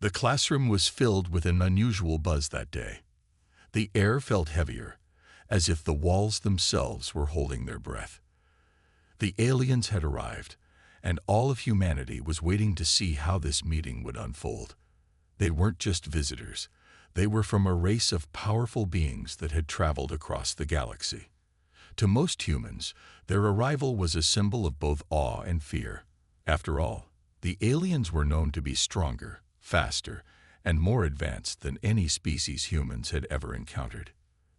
The classroom was filled with an unusual buzz that day. The air felt heavier, as if the walls themselves were holding their breath. The aliens had arrived, and all of humanity was waiting to see how this meeting would unfold. They weren't just visitors. They were from a race of powerful beings that had traveled across the galaxy. To most humans, their arrival was a symbol of both awe and fear. After all, the aliens were known to be stronger, faster, and more advanced than any species humans had ever encountered.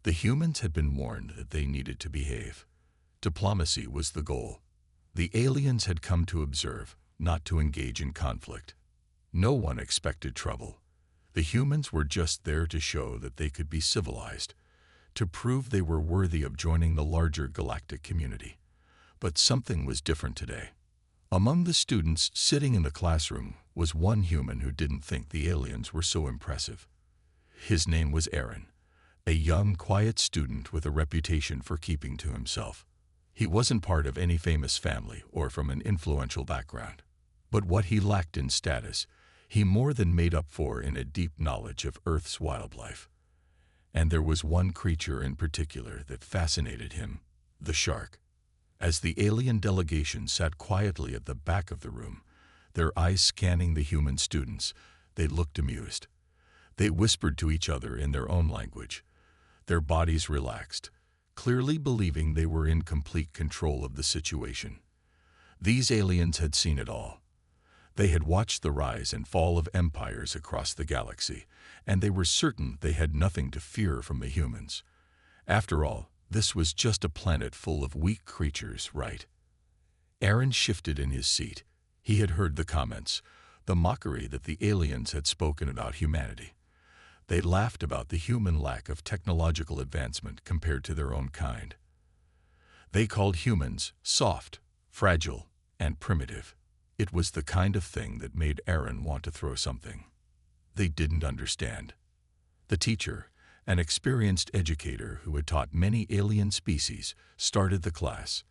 The humans had been warned that they needed to behave. Diplomacy was the goal. The aliens had come to observe, not to engage in conflict. No one expected trouble. The humans were just there to show that they could be civilized, to prove they were worthy of joining the larger galactic community. But something was different today. Among the students sitting in the classroom was one human who didn't think the aliens were so impressive. His name was Aaron, a young, quiet student with a reputation for keeping to himself. He wasn't part of any famous family or from an influential background. But what he lacked in status, he more than made up for in a deep knowledge of Earth's wildlife. And there was one creature in particular that fascinated him, the shark. As the alien delegation sat quietly at the back of the room, their eyes scanning the human students, they looked amused. They whispered to each other in their own language. Their bodies relaxed, clearly believing they were in complete control of the situation. These aliens had seen it all. They had watched the rise and fall of empires across the galaxy, and they were certain they had nothing to fear from the humans. After all, this was just a planet full of weak creatures, right? Aaron shifted in his seat. He had heard the comments, the mockery that the aliens had spoken about humanity. They laughed about the human lack of technological advancement compared to their own kind. They called humans soft, fragile, and primitive. It was the kind of thing that made Aaron want to throw something. They didn't understand. The teacher, an experienced educator who had taught many alien species, started the class.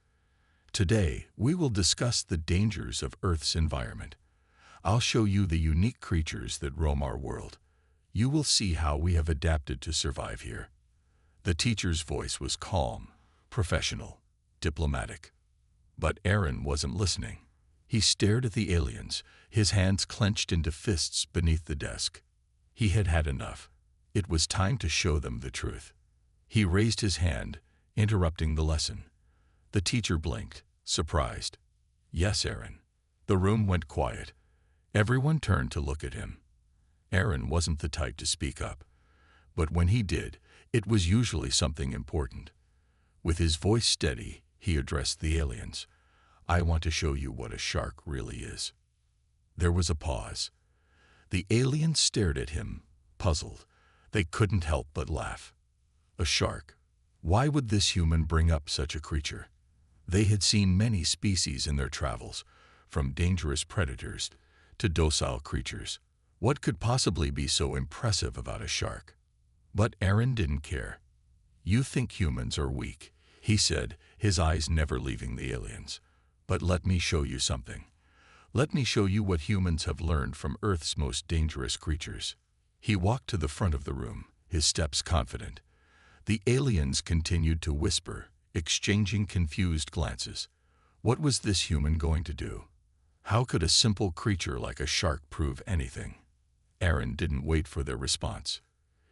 Today, we will discuss the dangers of Earth's environment. I'll show you the unique creatures that roam our world. You will see how we have adapted to survive here. The teacher's voice was calm, professional, diplomatic. But Aaron wasn't listening. He stared at the aliens, his hands clenched into fists beneath the desk. He had had enough. It was time to show them the truth. He raised his hand, interrupting the lesson. The teacher blinked, surprised. "Yes, Aaron." The room went quiet. Everyone turned to look at him. Aaron wasn't the type to speak up, but when he did, it was usually something important. With his voice steady, he addressed the aliens. "I want to show you what a shark really is." There was a pause. The aliens stared at him, puzzled. They couldn't help but laugh. A shark? Why would this human bring up such a creature? They had seen many species in their travels, from dangerous predators to docile creatures. What could possibly be so impressive about a shark? But Aaron didn't care. "You think humans are weak," he said, his eyes never leaving the aliens. "But let me show you something. Let me show you what humans have learned from Earth's most dangerous creatures." He walked to the front of the room, his steps confident. The aliens continued to whisper, exchanging confused glances. What was this human going to do? How could a simple creature like a shark prove anything? Aaron didn't wait for their response.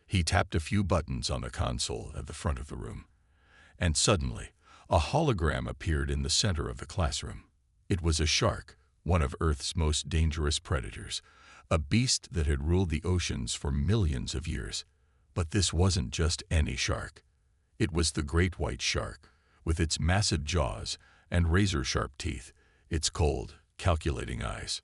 He tapped a few buttons on the console at the front of the room. And suddenly, a hologram appeared in the center of the classroom. It was a shark, one of Earth's most dangerous predators, a beast that had ruled the oceans for millions of years. But this wasn't just any shark. It was the great white shark, with its massive jaws and razor-sharp teeth, its cold, calculating eyes.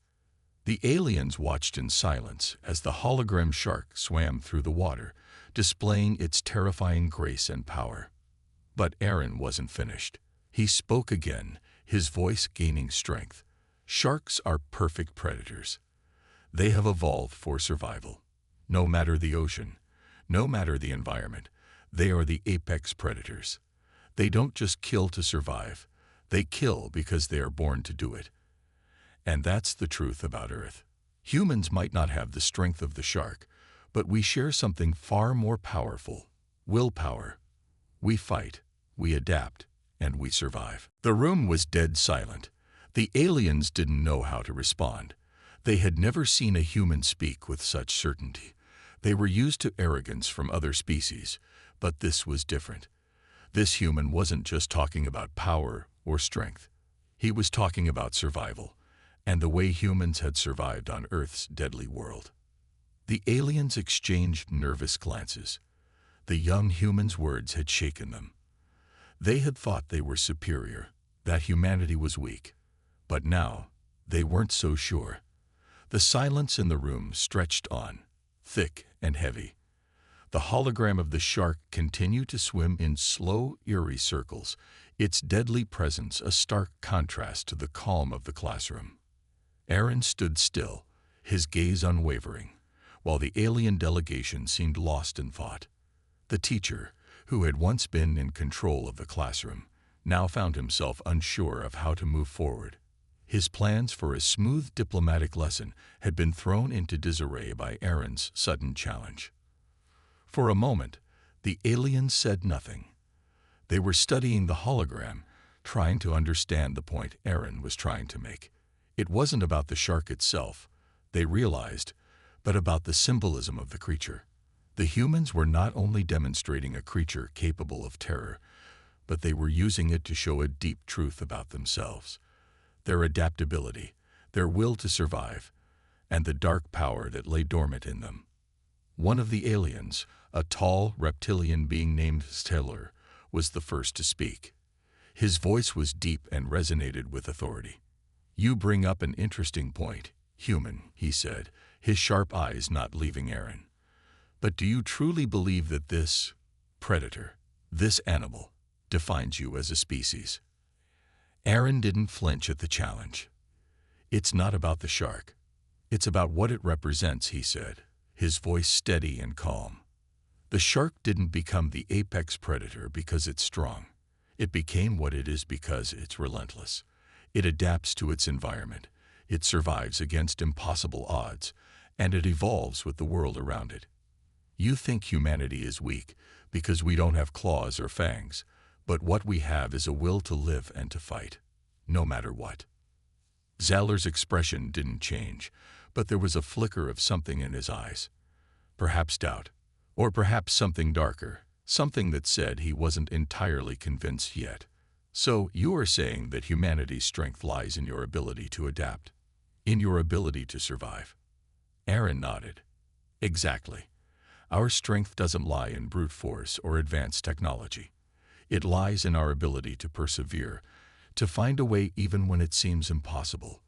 The aliens watched in silence as the hologram shark swam through the water, displaying its terrifying grace and power. But Aaron wasn't finished. He spoke again, his voice gaining strength. "Sharks are perfect predators. They have evolved for survival. No matter the ocean, no matter the environment, they are the apex predators. They don't just kill to survive. They kill because they are born to do it. And that's the truth about Earth. Humans might not have the strength of the shark, but we share something far more powerful: willpower. We fight, we adapt, and we survive." The room was dead silent. The aliens didn't know how to respond. They had never seen a human speak with such certainty. They were used to arrogance from other species, but this was different. This human wasn't just talking about power or strength. He was talking about survival, and the way humans had survived on Earth's deadly world. The aliens exchanged nervous glances. The young human's words had shaken them. They had thought they were superior, that humanity was weak. But now, they weren't so sure. The silence in the room stretched on, thick and heavy. The hologram of the shark continued to swim in slow, eerie circles, its deadly presence a stark contrast to the calm of the classroom. Aaron stood still, his gaze unwavering, while the alien delegation seemed lost in thought. The teacher, who had once been in control of the classroom, now found himself unsure of how to move forward. His plans for a smooth diplomatic lesson had been thrown into disarray by Aaron's sudden challenge. For a moment, the aliens said nothing. They were studying the hologram, trying to understand the point Aaron was trying to make. It wasn't about the shark itself, they realized, but about the symbolism of the creature. The humans were not only demonstrating a creature capable of terror, but they were using it to show a deep truth about themselves: their adaptability, their will to survive, and the dark power that lay dormant in them. One of the aliens, a tall reptilian being named Stellar, was the first to speak. His voice was deep and resonated with authority. "You bring up an interesting point, human," he said, his sharp eyes not leaving Aaron. "But do you truly believe that this predator, this animal, defines you as a species?" Aaron didn't flinch at the challenge. "It's not about the shark. It's about what it represents," he said, his voice steady and calm. "The shark didn't become the apex predator because it's strong. It became what it is because it's relentless. It adapts to its environment, it survives against impossible odds, and it evolves with the world around it. You think humanity is weak because we don't have claws or fangs, but what we have is a will to live and to fight, no matter what." Zaller's expression didn't change, but there was a flicker of something in his eyes. Perhaps doubt, or perhaps something darker, something that said he wasn't entirely convinced yet. "So you are saying that humanity's strength lies in your ability to adapt, in your ability to survive?" Aaron nodded. "Exactly. Our strength doesn't lie in brute force or advanced technology. It lies in our ability to persevere, to find a way even when it seems impossible.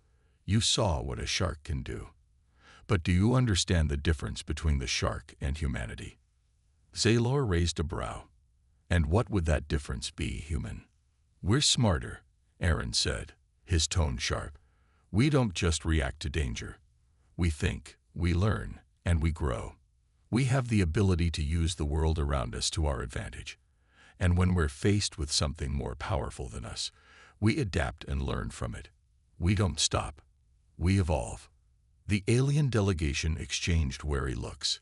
You saw what a shark can do. But do you understand the difference between the shark and humanity?" Zalor raised a brow. "And what would that difference be, human?" "We're smarter," Aaron said, his tone sharp. "We don't just react to danger. We think, we learn, and we grow. We have the ability to use the world around us to our advantage. And when we're faced with something more powerful than us, we adapt and learn from it. We don't stop. We evolve." The alien delegation exchanged wary looks.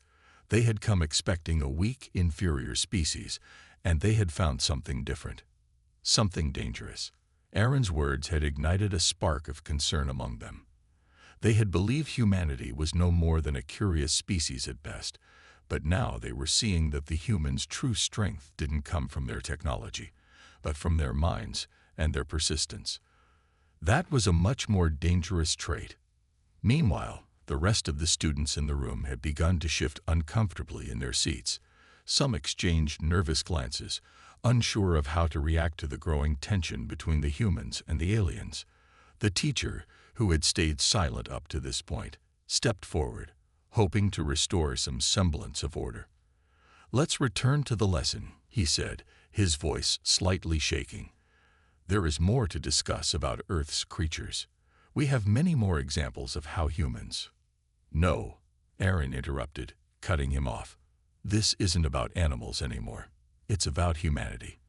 They had come expecting a weak, inferior species, and they had found something different, something dangerous. Aaron's words had ignited a spark of concern among them. They had believed humanity was no more than a curious species at best, but now they were seeing that the humans' true strength didn't come from their technology, but from their minds and their persistence. That was a much more dangerous trait. Meanwhile, the rest of the students in the room had begun to shift uncomfortably in their seats. Some exchanged nervous glances, unsure of how to react to the growing tension between the humans and the aliens. The teacher, who had stayed silent up to this point, stepped forward, hoping to restore some semblance of order. "Let's return to the lesson," he said, his voice slightly shaking. "There is more to discuss about Earth's creatures. We have many more examples of how humans—" "No," Aaron interrupted, cutting him off. "This isn't about animals anymore. It's about humanity.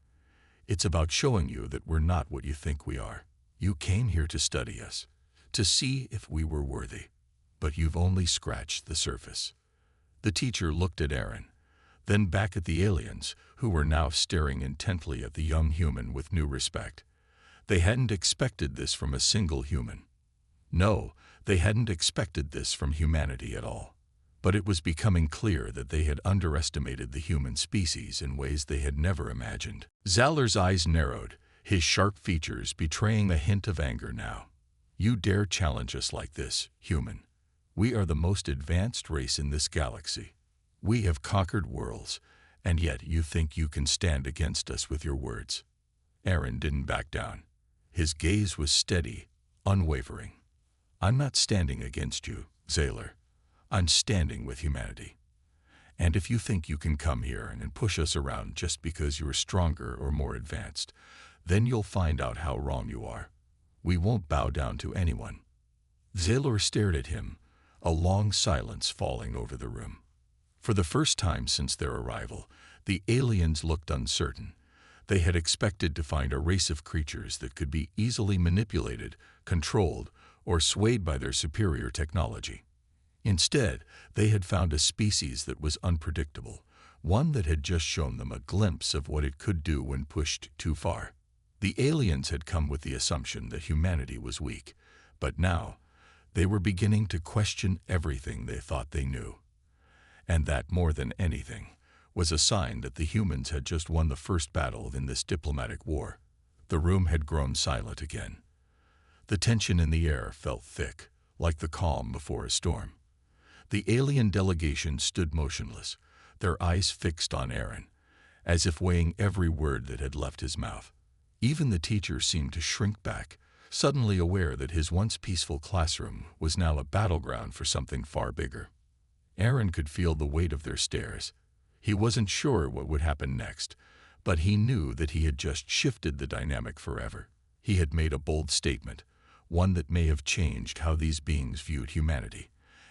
It's about showing you that we're not what you think we are. You came here to study us, to see if we were worthy. but you've only scratched the surface." The teacher looked at Aaron, then back at the aliens, who were now staring intently at the young human with new respect. They hadn't expected this from a single human. No, they hadn't expected this from humanity at all. But it was becoming clear that they had underestimated the human species in ways they had never imagined. Zaller's eyes narrowed, his sharp features betraying a hint of anger now. "You dare challenge us like this, human? We are the most advanced race in this galaxy. We have conquered worlds, and yet you think you can stand against us with your words." Aaron didn't back down. His gaze was steady, unwavering. "I'm not standing against you, Zaler. I'm standing with humanity. And if you think you can come here and push us around just because you're stronger or more advanced, then you'll find out how wrong you are. We won't bow down to anyone." Zaler stared at him, a long silence falling over the room. For the first time since their arrival, the aliens looked uncertain. They had expected to find a race of creatures that could be easily manipulated, controlled, or swayed by their superior technology. Instead, they had found a species that was unpredictable, one that had just shown them a glimpse of what it could do when pushed too far. The aliens had come with the assumption that humanity was weak, but now they were beginning to question everything they thought they knew. And that, more than anything, was a sign that the humans had just won the first battle in this diplomatic war. The room had grown silent again. The tension in the air felt thick, like the calm before a storm. The alien delegation stood motionless, their eyes fixed on Aaron, as if weighing every word that had left his mouth. Even the teacher seemed to shrink back, suddenly aware that his once peaceful classroom was now a battleground for something far bigger. Aaron could feel the weight of their stares. He wasn't sure what would happen next, but he knew that he had just shifted the dynamic forever. He had made a bold statement, one that may have changed how these beings viewed humanity,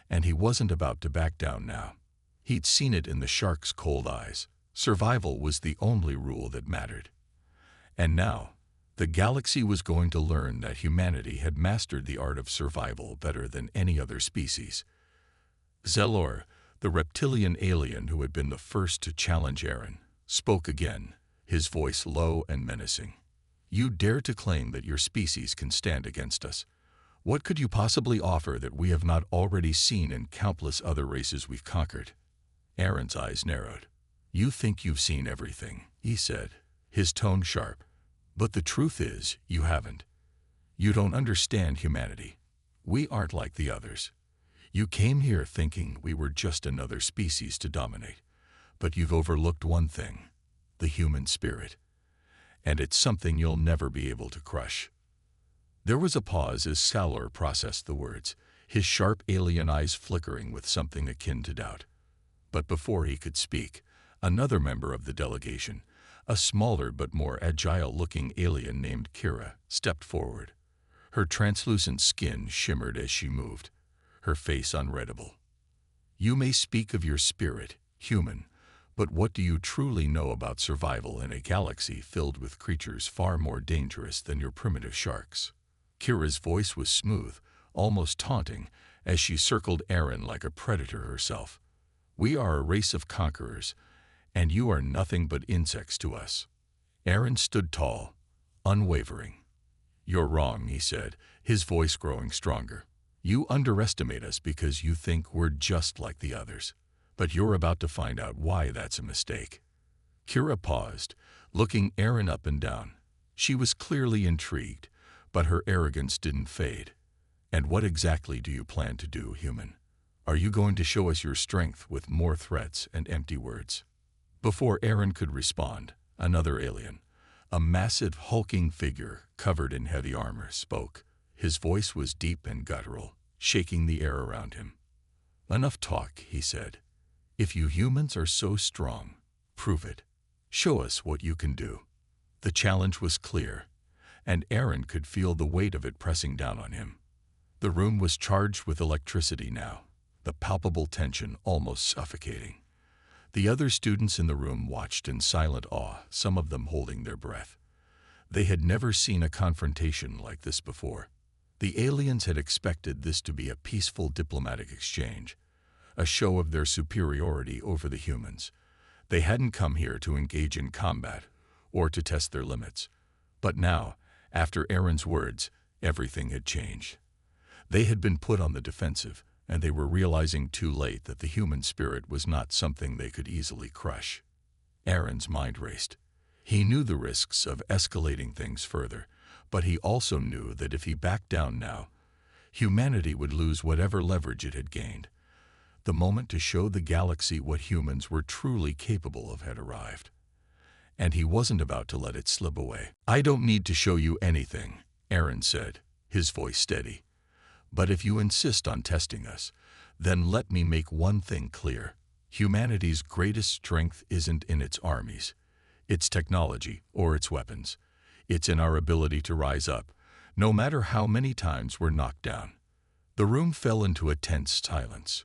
and he wasn't about to back down now. He'd seen it in the shark's cold eyes. Survival was the only rule that mattered. And now, the galaxy was going to learn that humanity had mastered the art of survival better than any other species. Zelor, the reptilian alien who had been the first to challenge Aaron, spoke again, his voice low and menacing. "You dare to claim that your species can stand against us? What could you possibly offer that we have not already seen in countless other races we've conquered?" Aaron's eyes narrowed. "You think you've seen everything," he said, his tone sharp. "But the truth is, you haven't. You don't understand humanity. We aren't like the others. You came here thinking we were just another species to dominate. But you've overlooked one thing, the human spirit. And it's something you'll never be able to crush." There was a pause as Salor processed the words, his sharp alien eyes flickering with something akin to doubt. But before he could speak, another member of the delegation, a smaller but more agile-looking alien named Kira, stepped forward. Her translucent skin shimmered as she moved, her face unreadable. "You may speak of your spirit, human, but what do you truly know about survival in a galaxy filled with creatures far more dangerous than your primitive sharks?" Kira's voice was smooth, almost taunting, as she circled Aaron like a predator herself. "We are a race of conquerors, and you are nothing but insects to us." Aaron stood tall, unwavering. "You're wrong," he said, his voice growing stronger. "You underestimate us because you think we're just like the others. But you're about to find out why that's a mistake." Kira paused, looking Aaron up and down. She was clearly intrigued, but her arrogance didn't fade. "And what exactly do you plan to do, human? Are you going to show us your strength with more threats and empty words?" Before Aaron could respond, another alien, a massive hulking figure covered in heavy armor, spoke. His voice was deep and guttural, shaking the air around him. "Enough talk," he said. "If you humans are so strong, prove it. Show us what you can do." The challenge was clear, and Aaron could feel the weight of it pressing down on him. The room was charged with electricity now, the palpable tension almost suffocating. The other students in the room watched in silent awe, some of them holding their breath. They had never seen a confrontation like this before. The aliens had expected this to be a peaceful diplomatic exchange, a show of their superiority over the humans. They hadn't come here to engage in combat or to test their limits. But now, after Aaron's words, everything had changed. They had been put on the defensive, and they were realizing too late that the human spirit was not something they could easily crush. Aaron's mind raced. He knew the risks of escalating things further, but he also knew that if he backed down now, humanity would lose whatever leverage it had gained. The moment to show the galaxy what humans were truly capable of had arrived. And he wasn't about to let it slip away. "I don't need to show you anything," Aaron said, his voice steady. "But if you insist on testing us, then let me make one thing clear. Humanity's greatest strength isn't in its armies, its technology, or its weapons. It's in our ability to rise up, no matter how many times we're knocked down." The room fell into a tense silence.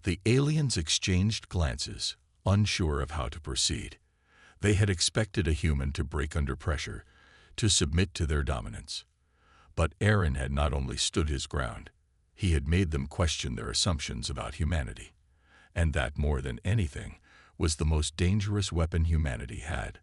The aliens exchanged glances, unsure of how to proceed. They had expected a human to break under pressure, to submit to their dominance. But Aaron had not only stood his ground, he had made them question their assumptions about humanity. And that, more than anything, was the most dangerous weapon humanity had.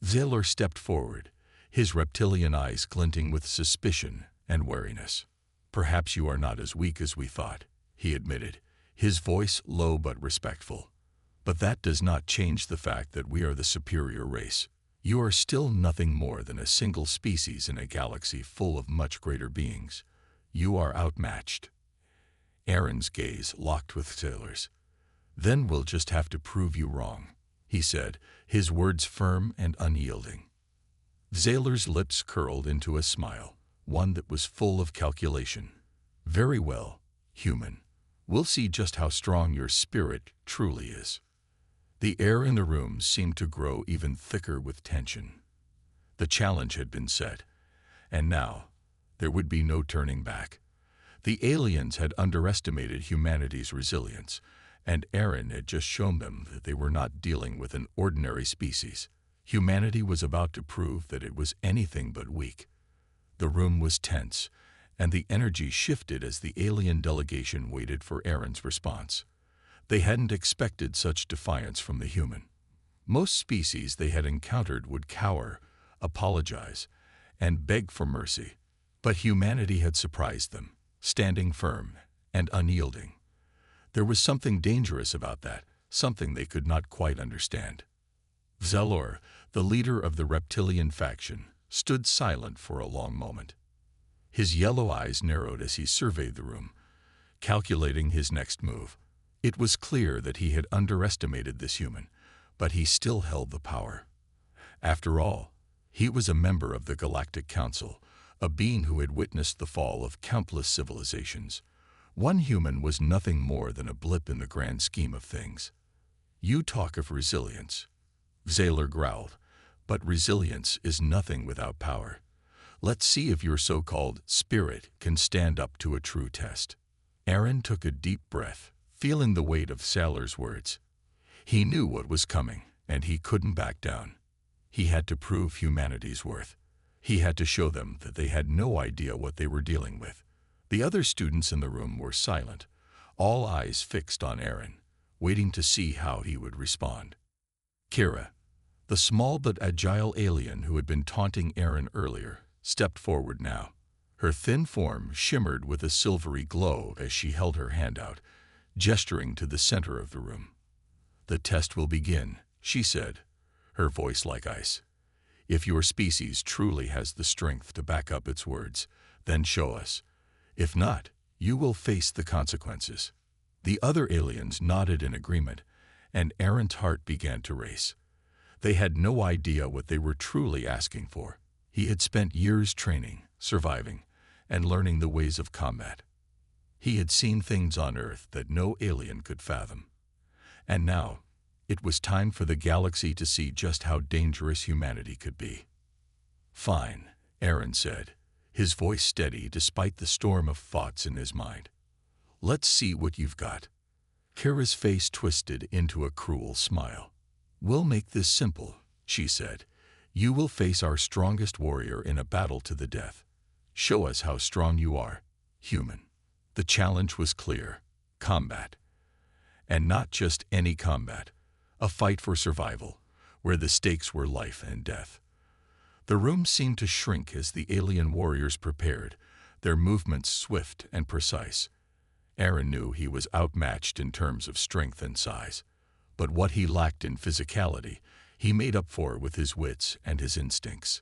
Zayler stepped forward, his reptilian eyes glinting with suspicion and wariness. "Perhaps you are not as weak as we thought," he admitted, his voice low but respectful. "But that does not change the fact that we are the superior race. You are still nothing more than a single species in a galaxy full of much greater beings. You are outmatched." Aaron's gaze locked with Zayler's. "Then we'll just have to prove you wrong," he said, his words firm and unyielding. Zayler's lips curled into a smile, one that was full of calculation. "Very well, human. We'll see just how strong your spirit truly is." The air in the room seemed to grow even thicker with tension. The challenge had been set, and now there would be no turning back. The aliens had underestimated humanity's resilience, and Aaron had just shown them that they were not dealing with an ordinary species. Humanity was about to prove that it was anything but weak. The room was tense, and the energy shifted as the alien delegation waited for Aaron's response. They hadn't expected such defiance from the human. Most species they had encountered would cower, apologize, and beg for mercy. But humanity had surprised them, standing firm and unyielding. There was something dangerous about that, something they could not quite understand. Zalor, the leader of the reptilian faction, stood silent for a long moment. His yellow eyes narrowed as he surveyed the room, calculating his next move. It was clear that he had underestimated this human, but he still held the power. After all, he was a member of the Galactic Council, a being who had witnessed the fall of countless civilizations. One human was nothing more than a blip in the grand scheme of things. "You talk of resilience," Zayler growled, "but resilience is nothing without power. Let's see if your so-called spirit can stand up to a true test." Aaron took a deep breath, feeling the weight of Zayler's words. He knew what was coming, and he couldn't back down. He had to prove humanity's worth. He had to show them that they had no idea what they were dealing with. The other students in the room were silent, all eyes fixed on Aaron, waiting to see how he would respond. Kira, the small but agile alien who had been taunting Aaron earlier, stepped forward now. Her thin form shimmered with a silvery glow as she held her hand out, gesturing to the center of the room. "The test will begin," she said, her voice like ice. "If your species truly has the strength to back up its words, then show us. If not, you will face the consequences." The other aliens nodded in agreement, and Aaron's heart began to race. They had no idea what they were truly asking for. He had spent years training, surviving, and learning the ways of combat. He had seen things on Earth that no alien could fathom. And now, it was time for the galaxy to see just how dangerous humanity could be. "Fine," Aaron said, his voice steady despite the storm of thoughts in his mind. "Let's see what you've got." Kira's face twisted into a cruel smile. "We'll make this simple," she said. "You will face our strongest warrior in a battle to the death. Show us how strong you are, human. The challenge was clear: combat. And not just any combat, a fight for survival, where the stakes were life and death. The room seemed to shrink as the alien warriors prepared, their movements swift and precise. Aaron knew he was outmatched in terms of strength and size, but what he lacked in physicality, he made up for with his wits and his instincts.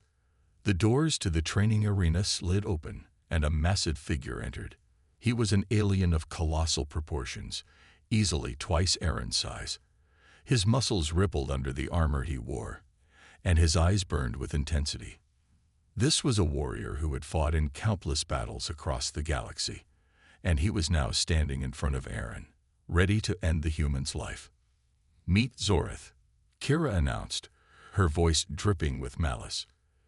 The doors to the training arena slid open, and a massive figure entered. He was an alien of colossal proportions, easily twice Aaron's size. His muscles rippled under the armor he wore, and his eyes burned with intensity. This was a warrior who had fought in countless battles across the galaxy, and he was now standing in front of Aaron, ready to end the human's life. "Meet Zoreth," Kira announced, her voice dripping with malice.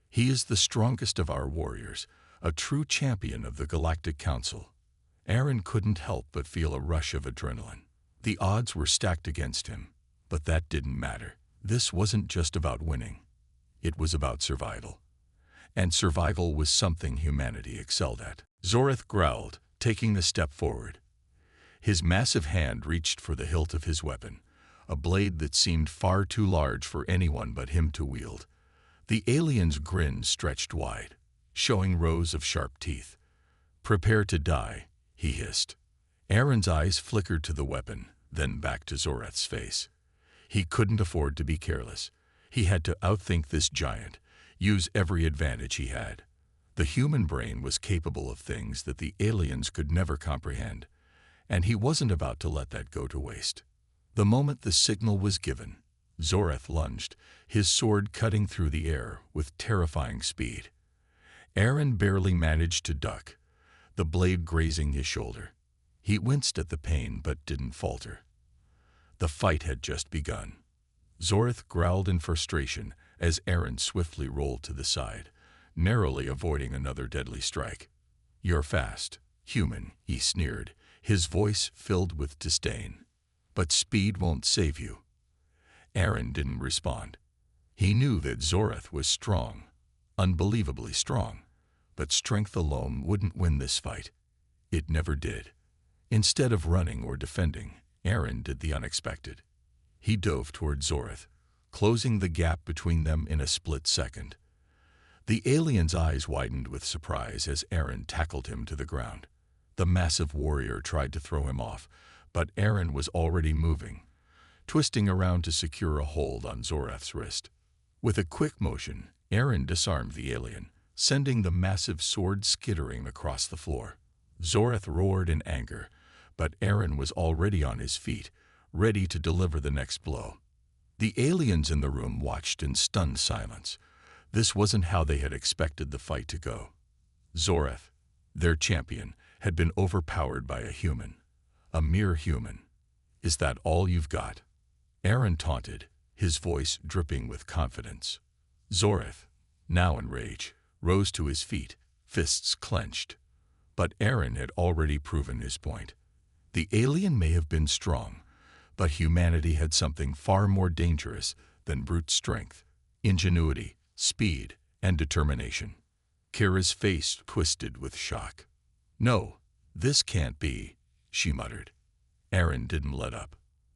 "He is the strongest of our warriors, a true champion of the Galactic Council." Aaron couldn't help but feel a rush of adrenaline. The odds were stacked against him, but that didn't matter. This wasn't just about winning. It was about survival. And survival was something humanity excelled at. Zoreth growled, taking a step forward. His massive hand reached for the hilt of his weapon, a blade that seemed far too large for anyone but him to wield. The alien's grin stretched wide, showing rows of sharp teeth. "Prepare to die," he hissed. Aaron's eyes flickered to the weapon, then back to Zoreth's face. He couldn't afford to be careless. He had to outthink this giant, use every advantage he had. The human brain was capable of things that the aliens could never comprehend, and he wasn't about to let that go to waste. The moment the signal was given, Zoreth lunged, his sword cutting through the air with terrifying speed. Aaron barely managed to duck, the blade grazing his shoulder. He winced at the pain but didn't falter. The fight had just begun. Zoreth growled in frustration as Aaron swiftly rolled to the side, narrowly avoiding another deadly strike. "You're fast, human," he sneered, his voice filled with disdain. "But speed won't save you." Aaron didn't respond. He knew that Zoreth was strong, unbelievably strong, but strength alone wouldn't win this fight. It never did. Instead of running or defending, Aaron did the unexpected. He dove toward Zoreth, closing the gap between them in a split second. The alien's eyes widened with surprise as Aaron tackled him to the ground. The massive warrior tried to throw him off, but Aaron was already moving, twisting around to secure a hold on Zoreth's wrist. With a quick motion, Aaron disarmed the alien, sending the massive sword skittering across the floor. Zoreth roared in anger, but Aaron was already on his feet, ready to deliver the next blow. The aliens in the room watched in stunned silence. This wasn't how they had expected the fight to go. Zoreth, their champion, had been overpowered by a human. A mere human. "Is that all you've got?" Aaron taunted, his voice dripping with confidence. Zoreth, now in rage, rose to his feet, fists clenched. But Aaron had already proven his point. The alien may have been strong, but humanity had something far more dangerous than brute strength: ingenuity, speed, and determination. Kira's face twisted with shock. "No, this can't be," she muttered. Aaron didn't let up.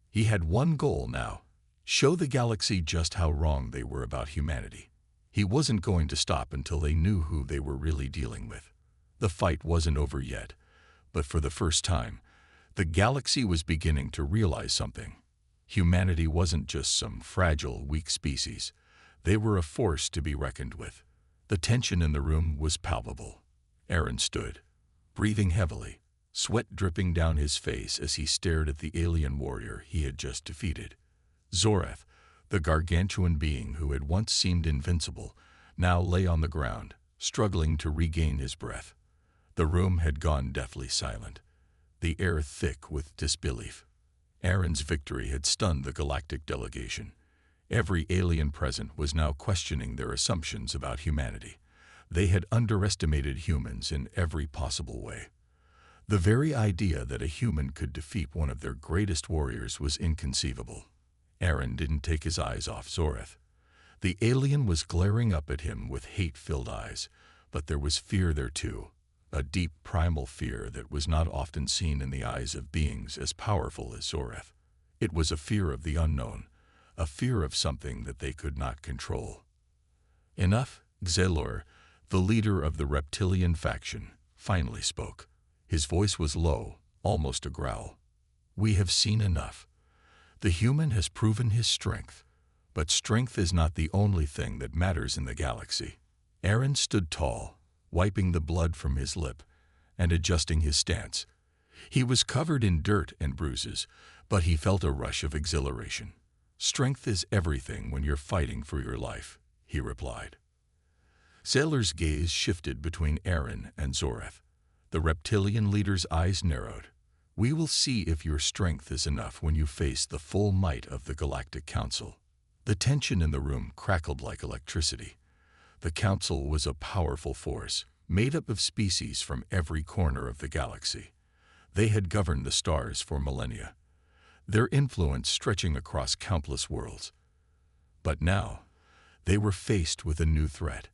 He had one goal now: show the galaxy just how wrong they were about humanity. He wasn't going to stop until they knew who they were really dealing with. The fight wasn't over yet, but for the first time, the galaxy was beginning to realize something. Humanity wasn't just some fragile, weak species. They were a force to be reckoned with. The tension in the room was palpable. Aaron stood, breathing heavily, sweat dripping down his face as he stared at the alien warrior he had just defeated. Zoreth, the gargantuan being who had once seemed invincible, now lay on the ground, struggling to regain his breath. The room had gone deathly silent, the air thick with disbelief. Aaron's victory had stunned the galactic delegation. Every alien present was now questioning their assumptions about humanity. They had underestimated humans in every possible way. The very idea that a human could defeat one of their greatest warriors was inconceivable. Aaron didn't take his eyes off Zoreth. The alien was glaring up at him with hate-filled eyes, But there was fear there too, a deep primal fear that was not often seen in the eyes of beings as powerful as Zoreth. It was a fear of the unknown, a fear of something that they could not control. Enough, Xelor, the leader of the reptilian faction, finally spoke. His voice was low, almost a growl. We have seen enough. The human has proven his strength, but strength is not the only thing that matters in the galaxy. Aaron stood tall, wiping the blood from his lip and adjusting his stance. He was covered in dirt and bruises, but he felt a rush of exhilaration. Strength is everything when you're fighting for your life, he replied. Sailor's gaze shifted between Aaron and Zoreth. The reptilian leader's eyes narrowed. We will see if your strength is enough when you face the full might of the Galactic Council. The tension in the room crackled like electricity. The Council was a powerful force, made up of species from every corner of the galaxy. They had governed the stars for millennia, their influence stretching across countless worlds. But now, they were faced with a new threat.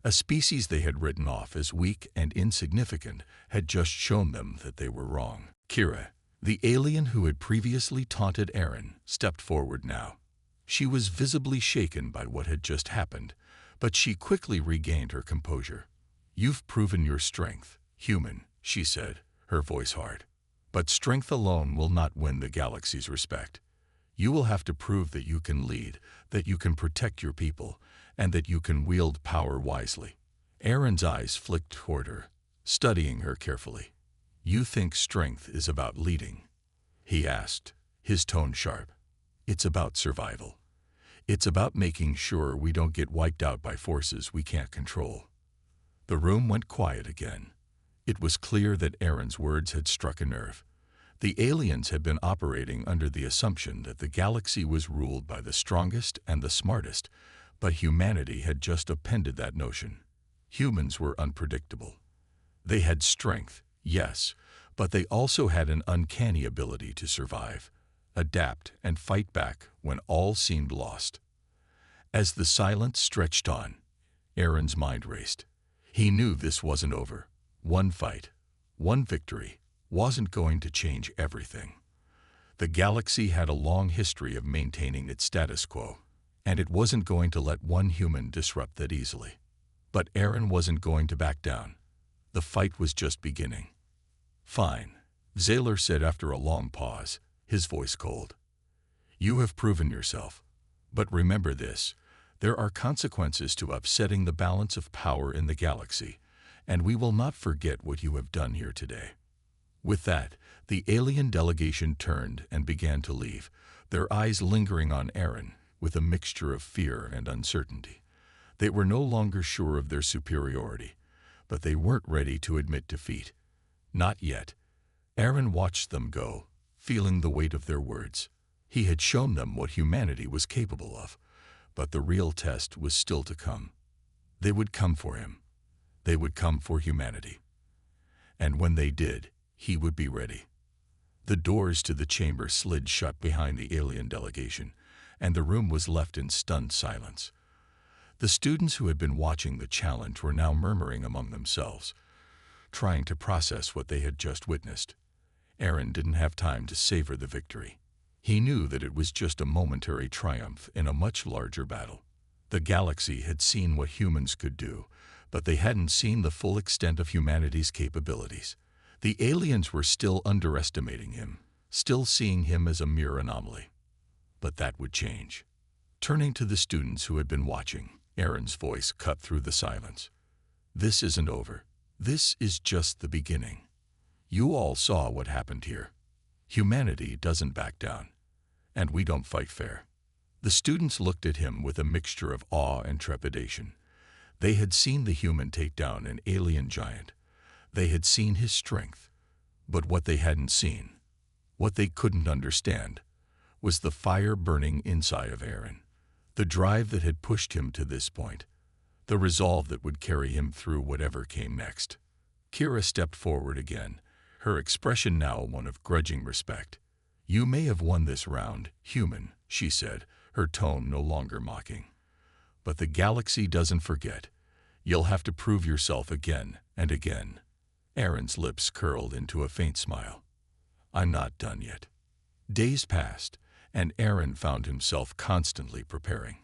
A species they had written off as weak and insignificant had just shown them that they were wrong. Kira, the alien who had previously taunted Aaron, stepped forward now. She was visibly shaken by what had just happened, but she quickly regained her composure. You've proven your strength, human, she said, her voice hard. But strength alone will not win the galaxy's respect. You will have to prove that you can lead, that you can protect your people, and that you can wield power wisely. Aaron's eyes flicked toward her, studying her carefully. You think strength is about leading? He asked, his tone sharp. It's about survival. It's about making sure we don't get wiped out by forces we can't control. The room went quiet again. It was clear that Aaron's words had struck a nerve. The aliens had been operating under the assumption that the galaxy was ruled by the strongest and the smartest, but humanity had just upended that notion. Humans were unpredictable. They had strength, yes, but they also had an uncanny ability to survive, adapt, and fight back when all seemed lost. As the silence stretched on, Aaron's mind raced. He knew this wasn't over. One fight, one victory, wasn't going to change everything. The galaxy had a long history of maintaining its status quo, and it wasn't going to let one human disrupt that easily. But Aaron wasn't going to back down. The fight was just beginning. Fine, Xelor said after a long pause, his voice cold. You have proven yourself. But remember this, there are consequences to upsetting the balance of power in the galaxy, and we will not forget what you have done here today. With that, the alien delegation turned and began to leave, their eyes lingering on Aaron with a mixture of fear and uncertainty. They were no longer sure of their superiority, but they weren't ready to admit defeat. Not yet. Aaron watched them go, feeling the weight of their words. He had shown them what humanity was capable of, but the real test was still to come. They would come for him. They would come for humanity. And when they did, he would be ready. The doors to the chamber slid shut behind the alien delegation, and the room was left in stunned silence. The students who had been watching the challenge were now murmuring among themselves, trying to process what they had just witnessed. Aaron didn't have time to savor the victory. He knew that it was just a momentary triumph in a much larger battle. The galaxy had seen what humans could do, but they hadn't seen the full extent of humanity's capabilities. The aliens were still underestimating him, still seeing him as a mere anomaly. But that would change. Turning to the students who had been watching, Aaron's voice cut through the silence. This isn't over. This is just the beginning. You all saw what happened here. Humanity doesn't back down, and we don't fight fair. The students looked at him with a mixture of awe and trepidation. They had seen the human take down an alien giant. They had seen his strength. But what they hadn't seen, what they couldn't understand, was the fire burning inside of Aaron. The drive that had pushed him to this point. The resolve that would carry him through whatever came next. Kira stepped forward again, her expression now one of grudging respect. You may have won this round, human, she said, her tone no longer mocking. But the galaxy doesn't forget. You'll have to prove yourself again and again. Aaron's lips curled into a faint smile. I'm not done yet. Days passed, and Aaron found himself constantly preparing.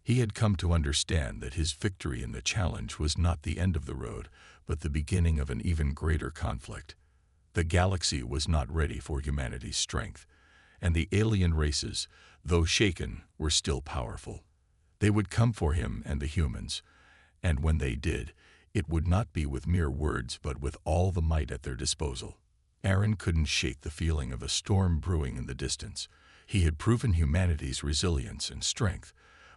He had come to understand that his victory in the challenge was not the end of the road, but the beginning of an even greater conflict. The galaxy was not ready for humanity's strength, and the alien races, though shaken, were still powerful. They would come for him and the humans, and when they did, it would not be with mere words but with all the might at their disposal. Aaron couldn't shake the feeling of a storm brewing in the distance. He had proven humanity's resilience and strength,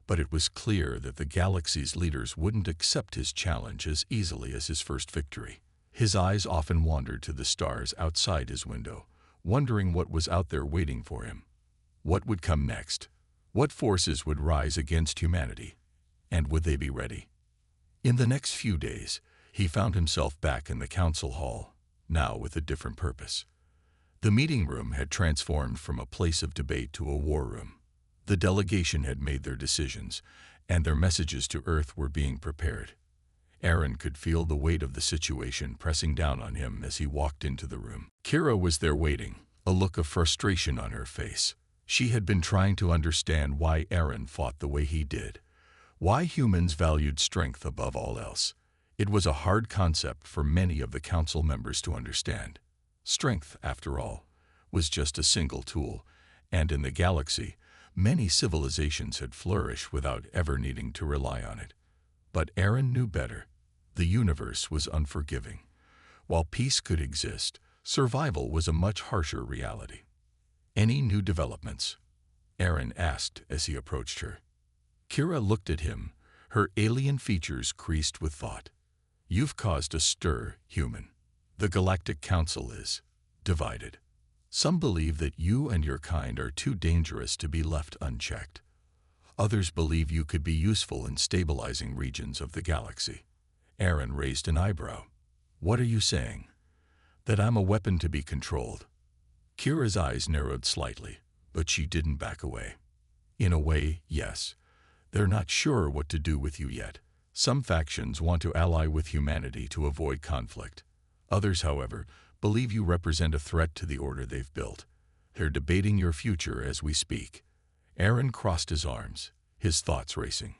but it was clear that the galaxy's leaders wouldn't accept his challenge as easily as his first victory. His eyes often wandered to the stars outside his window, wondering what was out there waiting for him. What would come next? What forces would rise against humanity? And would they be ready? In the next few days, he found himself back in the council hall, now with a different purpose. The meeting room had transformed from a place of debate to a war room. The delegation had made their decisions, and their messages to Earth were being prepared. Aaron could feel the weight of the situation pressing down on him as he walked into the room. Kira was there waiting, a look of frustration on her face. She had been trying to understand why Aaron fought the way he did, why humans valued strength above all else. It was a hard concept for many of the council members to understand. Strength, after all, was just a single tool, and in the galaxy, many civilizations had flourished without ever needing to rely on it. But Aaron knew better. The universe was unforgiving. While peace could exist, survival was a much harsher reality. Any new developments? Aaron asked as he approached her. Kira looked at him, her alien features creased with thought. You've caused a stir, human. The Galactic Council is divided. Some believe that you and your kind are too dangerous to be left unchecked. Others believe you could be useful in stabilizing regions of the galaxy. Aaron raised an eyebrow. What are you saying? That I'm a weapon to be controlled? Kira's eyes narrowed slightly, but she didn't back away. In a way, yes. They're not sure what to do with you yet. Some factions want to ally with humanity to avoid conflict. Others, however, believe you represent a threat to the order they've built. They're debating your future as we speak. Aaron crossed his arms, his thoughts racing.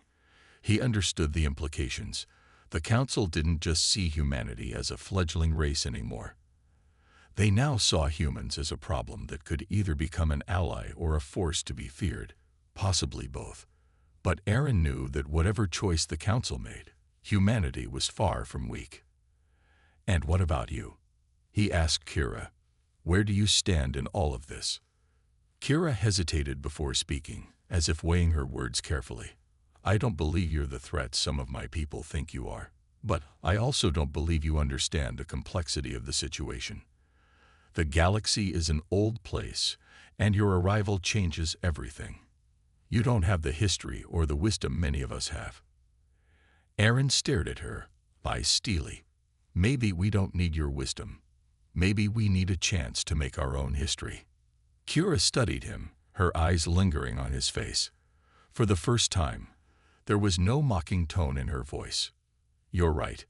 He understood the implications. The council didn't just see humanity as a fledgling race anymore. They now saw humans as a problem that could either become an ally or a force to be feared, possibly both. But Aaron knew that whatever choice the council made, humanity was far from weak. And what about you? He asked Kira. Where do you stand in all of this? Kira hesitated before speaking, as if weighing her words carefully. I don't believe you're the threat some of my people think you are, but I also don't believe you understand the complexity of the situation. The galaxy is an old place, and your arrival changes everything. You don't have the history or the wisdom many of us have. Aaron stared at her, eyes steely. Maybe we don't need your wisdom. Maybe we need a chance to make our own history. Kira studied him, her eyes lingering on his face. For the first time, there was no mocking tone in her voice. You're right.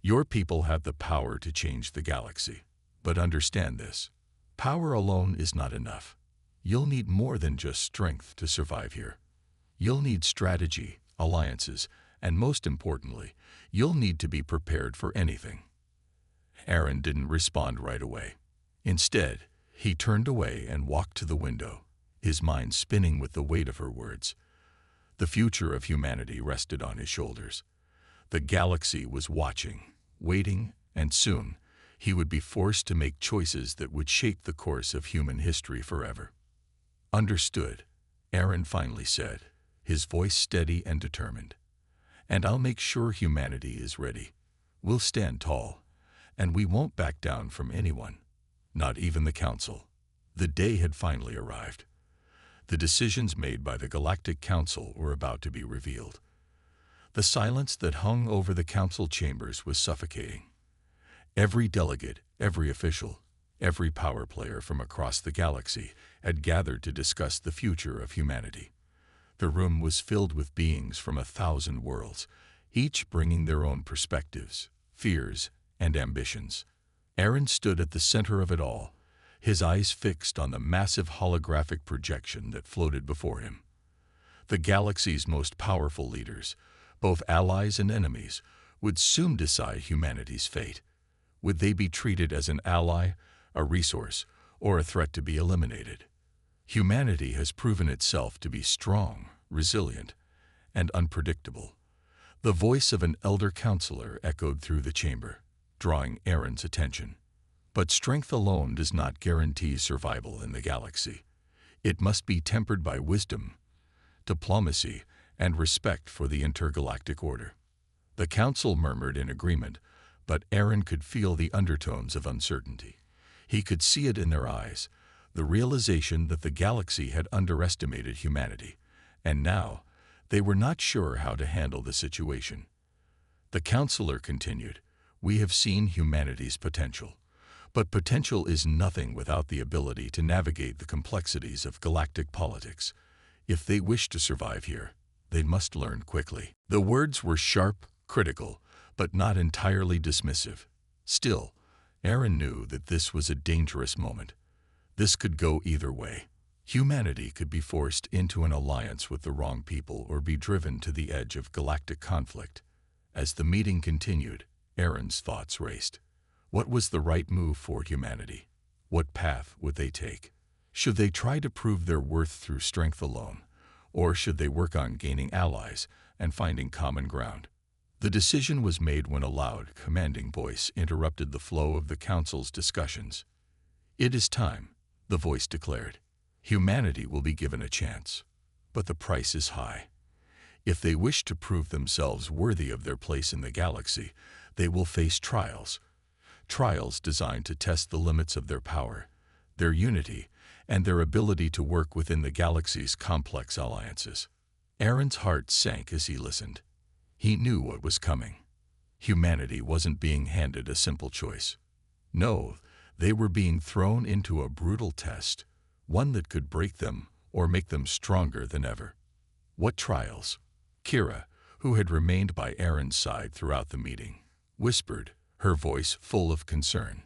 Your people have the power to change the galaxy. But understand this. Power alone is not enough. You'll need more than just strength to survive here. You'll need strategy, alliances, and most importantly, you'll need to be prepared for anything. Aaron didn't respond right away. Instead, he turned away and walked to the window, his mind spinning with the weight of her words. The future of humanity rested on his shoulders. The galaxy was watching, waiting, and soon, he would be forced to make choices that would shape the course of human history forever. Understood, Aaron finally said, his voice steady and determined. And I'll make sure humanity is ready. We'll stand tall, and we won't back down from anyone, not even the council. The day had finally arrived. The decisions made by the Galactic Council were about to be revealed. The silence that hung over the council chambers was suffocating. Every delegate, every official, every power player from across the galaxy had gathered to discuss the future of humanity. The room was filled with beings from 1,000 worlds, each bringing their own perspectives, fears, and ambitions. Aaron stood at the center of it all, his eyes fixed on the massive holographic projection that floated before him. The galaxy's most powerful leaders, both allies and enemies, would soon decide humanity's fate. Would they be treated as an ally, a resource, or a threat to be eliminated? Humanity has proven itself to be strong, resilient, and unpredictable. The voice of an elder counselor echoed through the chamber, drawing Aaron's attention. But strength alone does not guarantee survival in the galaxy. It must be tempered by wisdom, diplomacy, and respect for the intergalactic order. The council murmured in agreement, but Aaron could feel the undertones of uncertainty. He could see it in their eyes, the realization that the galaxy had underestimated humanity, and now they were not sure how to handle the situation. The counselor continued, "We have seen humanity's potential, but potential is nothing without the ability to navigate the complexities of galactic politics. If they wish to survive here, they must learn quickly." The words were sharp, critical, but not entirely dismissive. Still, Aaron knew that this was a dangerous moment. This could go either way. Humanity could be forced into an alliance with the wrong people or be driven to the edge of galactic conflict. As the meeting continued, Aaron's thoughts raced. What was the right move for humanity? What path would they take? Should they try to prove their worth through strength alone, or should they work on gaining allies and finding common ground? The decision was made when a loud, commanding voice interrupted the flow of the council's discussions. "It is time," the voice declared. "Humanity will be given a chance, but the price is high. If they wish to prove themselves worthy of their place in the galaxy, they will face trials. Trials designed to test the limits of their power, their unity, and their ability to work within the galaxy's complex alliances." Aaron's heart sank as he listened. He knew what was coming. Humanity wasn't being handed a simple choice. No, they were being thrown into a brutal test, one that could break them or make them stronger than ever. What trials? Kira, who had remained by Aaron's side throughout the meeting, whispered, her voice full of concern.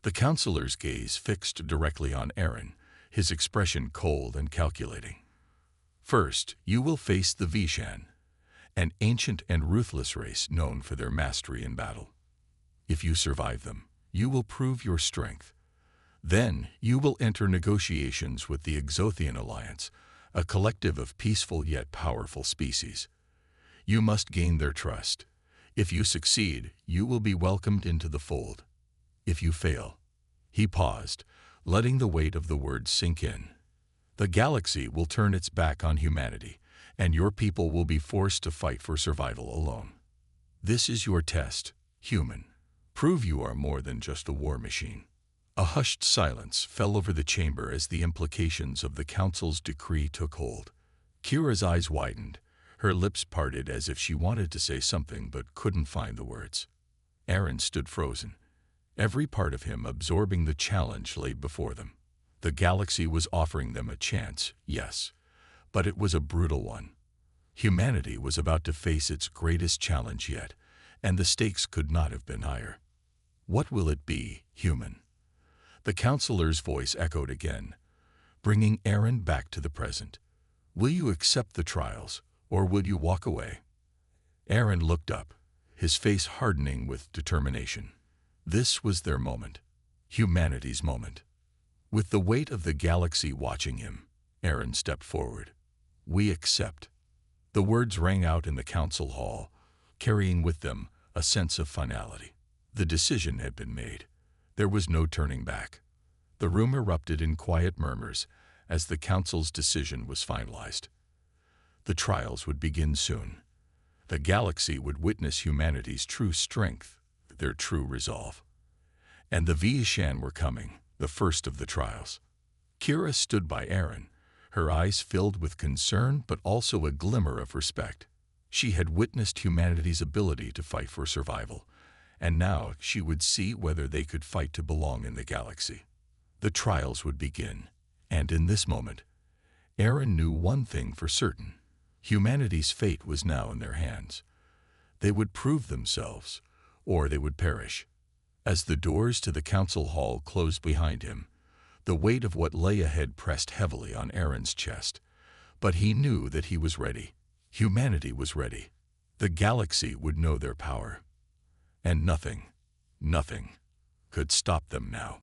The counselor's gaze fixed directly on Aaron, his expression cold and calculating. "First, you will face the Vishan, an ancient and ruthless race known for their mastery in battle. If you survive them, you will prove your strength. Then, you will enter negotiations with the Exothian Alliance, a collective of peaceful yet powerful species. You must gain their trust. If you succeed, you will be welcomed into the fold. If you fail—" He paused, letting the weight of the words sink in. "The galaxy will turn its back on humanity, and your people will be forced to fight for survival alone. This is your test, human. Prove you are more than just a war machine." A hushed silence fell over the chamber as the implications of the council's decree took hold. Kira's eyes widened, her lips parted as if she wanted to say something but couldn't find the words. Aaron stood frozen, every part of him absorbing the challenge laid before them. The galaxy was offering them a chance, yes, but it was a brutal one. Humanity was about to face its greatest challenge yet, and the stakes could not have been higher. "What will it be, human?" The counselor's voice echoed again, bringing Aaron back to the present. "Will you accept the trials, or will you walk away?" Aaron looked up, his face hardening with determination. This was their moment, humanity's moment. With the weight of the galaxy watching him, Aaron stepped forward. "We accept." The words rang out in the council hall, carrying with them a sense of finality. The decision had been made. There was no turning back. The room erupted in quiet murmurs as the council's decision was finalized. The trials would begin soon. The galaxy would witness humanity's true strength, their true resolve. And the Vishan were coming, the first of the trials. Kira stood by Aaron, her eyes filled with concern but also a glimmer of respect. She had witnessed humanity's ability to fight for survival, and now she would see whether they could fight to belong in the galaxy. The trials would begin, and in this moment, Aaron knew one thing for certain. Humanity's fate was now in their hands. They would prove themselves, or they would perish. As the doors to the council hall closed behind him, the weight of what lay ahead pressed heavily on Aaron's chest. But he knew that he was ready. Humanity was ready. The galaxy would know their power. And nothing could stop them now.